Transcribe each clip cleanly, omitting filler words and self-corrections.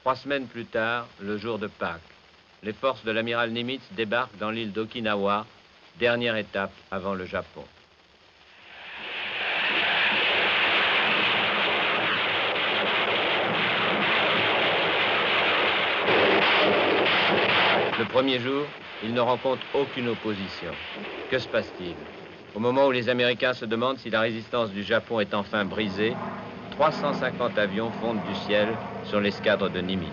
3 semaines plus tard, le jour de Pâques, les forces de l'amiral Nimitz débarquent dans l'île d'Okinawa, dernière étape avant le Japon. Le premier jour, ils ne rencontrent aucune opposition. Que se passe-t-il? Au moment où les Américains se demandent si la résistance du Japon est enfin brisée, 350 avions fondent du ciel sur l'escadre de Nimitz.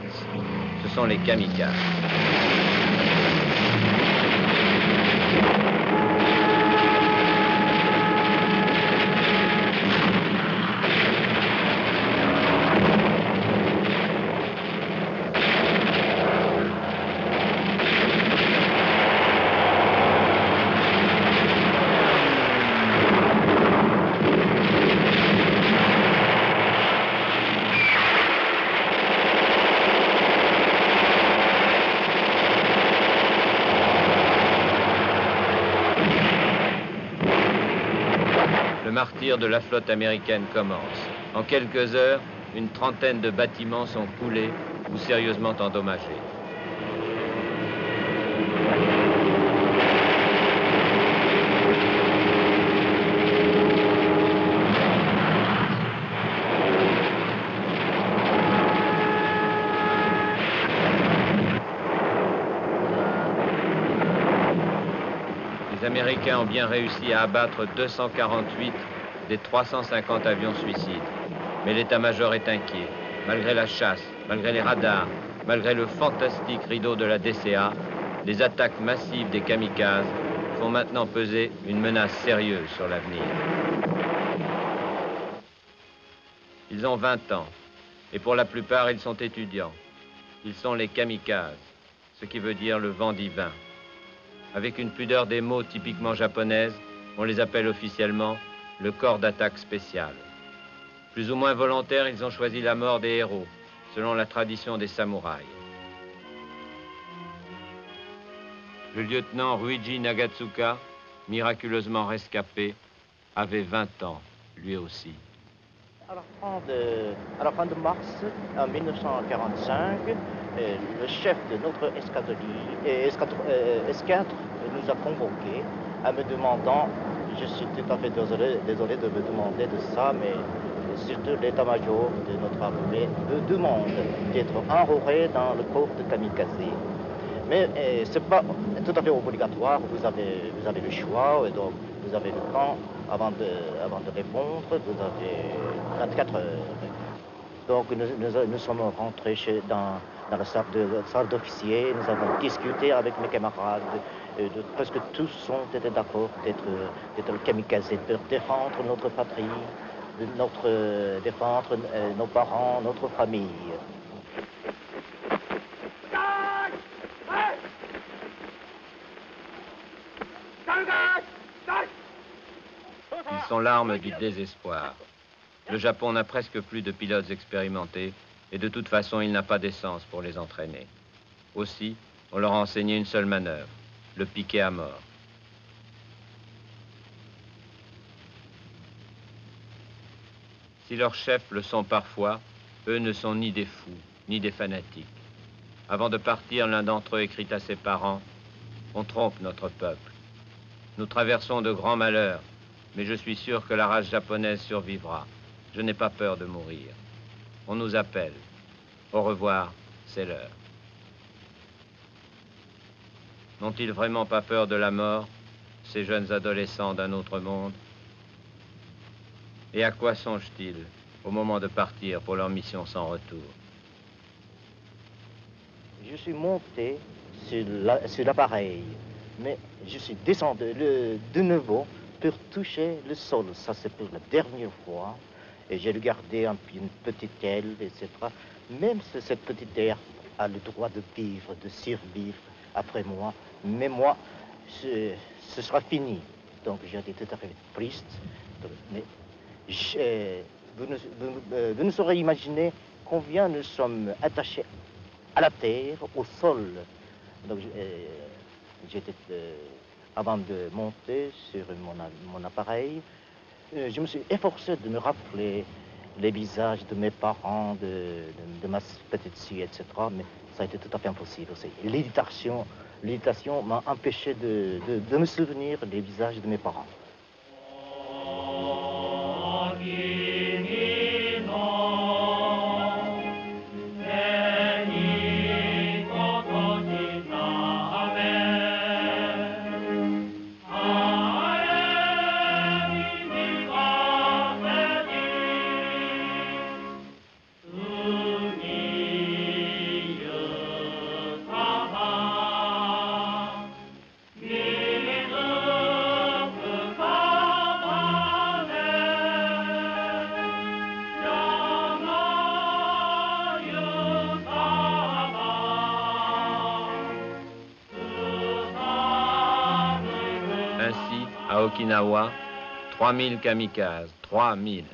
Ce sont les kamikazes. Le martyre de la flotte américaine commence. En quelques heures, une trentaine de bâtiments sont coulés ou sérieusement endommagés. Les Américains ont bien réussi à abattre 248 des 350 avions suicides. Mais l'état-major est inquiet. Malgré la chasse, malgré les radars, malgré le fantastique rideau de la DCA, les attaques massives des kamikazes font maintenant peser une menace sérieuse sur l'avenir. Ils ont 20 ans, et pour la plupart, ils sont étudiants. Ils sont les kamikazes, ce qui veut dire le vent divin. Avec une pudeur des mots typiquement japonaise, on les appelle officiellement le corps d'attaque spécial. Plus ou moins volontaires, ils ont choisi la mort des héros, selon la tradition des samouraïs. Le lieutenant Ruiji Nagatsuka, miraculeusement rescapé, avait 20 ans, lui aussi. À la fin de mars en 1945, le chef de notre escadre nous a convoqués en me demandant, je suis tout à fait désolé de me demander de ça, mais surtout l'état-major de notre armée me demande d'être enrôlé dans le corps de kamikaze. Mais ce n'est pas tout à fait obligatoire, vous avez le choix, et donc vous avez le temps avant de répondre, vous avez 24 heures. Donc nous sommes rentrés dans la salle d'officier, nous avons discuté avec mes camarades, presque tous ont été d'accord d'être kamikaze, de défendre notre patrie, de défendre nos parents, notre famille. Ils sont l'arme du désespoir. Le Japon n'a presque plus de pilotes expérimentés et de toute façon, il n'a pas d'essence pour les entraîner. Aussi, on leur a enseigné une seule manœuvre, le piquer à mort. Si leurs chefs le sont parfois, eux ne sont ni des fous, ni des fanatiques. Avant de partir, l'un d'entre eux écrit à ses parents, « On trompe notre peuple. Nous traversons de grands malheurs, mais je suis sûr que la race japonaise survivra. Je n'ai pas peur de mourir. On nous appelle. Au revoir, c'est l'heure. » N'ont-ils vraiment pas peur de la mort, ces jeunes adolescents d'un autre monde? Et à quoi songent-ils au moment de partir pour leur mission sans retour? Je suis monté sur l'appareil, mais je suis descendu de nouveau pour toucher le sol. Ça, c'est pour la dernière fois. Et j'ai regardé une petite aile, etc. Même si cette petite aile a le droit de vivre, de survivre après moi, mais moi, ce sera fini. Donc j'étais tout à fait triste. Mais vous ne saurez imaginer combien nous sommes attachés à la terre, au sol. Donc j'étais, avant de monter sur mon appareil, je me suis efforcé de me rappeler les visages de mes parents, de ma petite fille, etc. Mais ça a été tout à fait impossible aussi. L'hésitation m'a empêché de me souvenir des visages de mes parents. Ainsi, à Okinawa, 3000 kamikazes, 3000,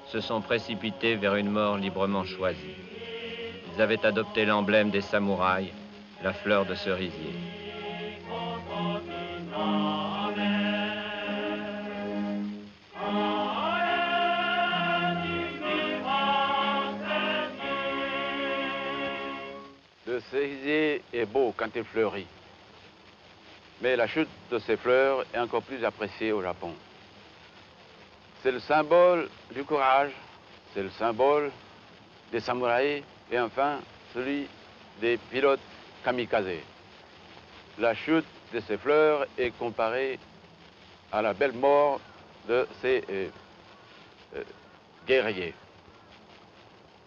se sont précipités vers une mort librement choisie. Ils avaient adopté l'emblème des samouraïs, la fleur de cerisier. Le cerisier est beau quand il fleurit, mais la chute de ces fleurs est encore plus appréciée au Japon. C'est le symbole du courage, c'est le symbole des samouraïs et enfin celui des pilotes kamikazes. La chute de ces fleurs est comparée à la belle mort de ces guerriers.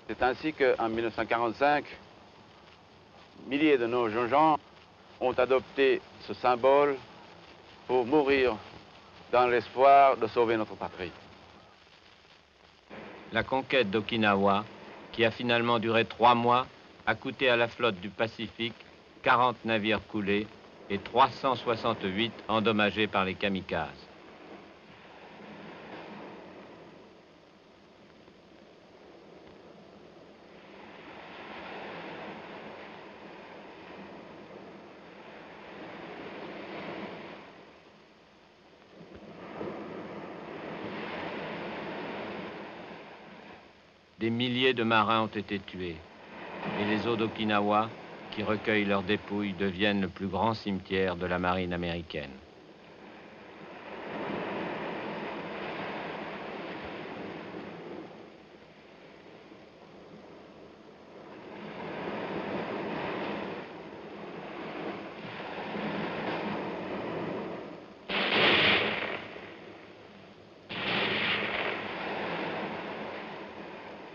C'est ainsi qu'en 1945, milliers de nos jeunes gens ont adopté ce symbole pour mourir dans l'espoir de sauver notre patrie. La conquête d'Okinawa, qui a finalement duré 3 mois, a coûté à la flotte du Pacifique 40 navires coulés et 368 endommagés par les kamikazes. Des milliers de marins ont été tués. Et les eaux d'Okinawa, qui recueillent leurs dépouilles, deviennent le plus grand cimetière de la marine américaine.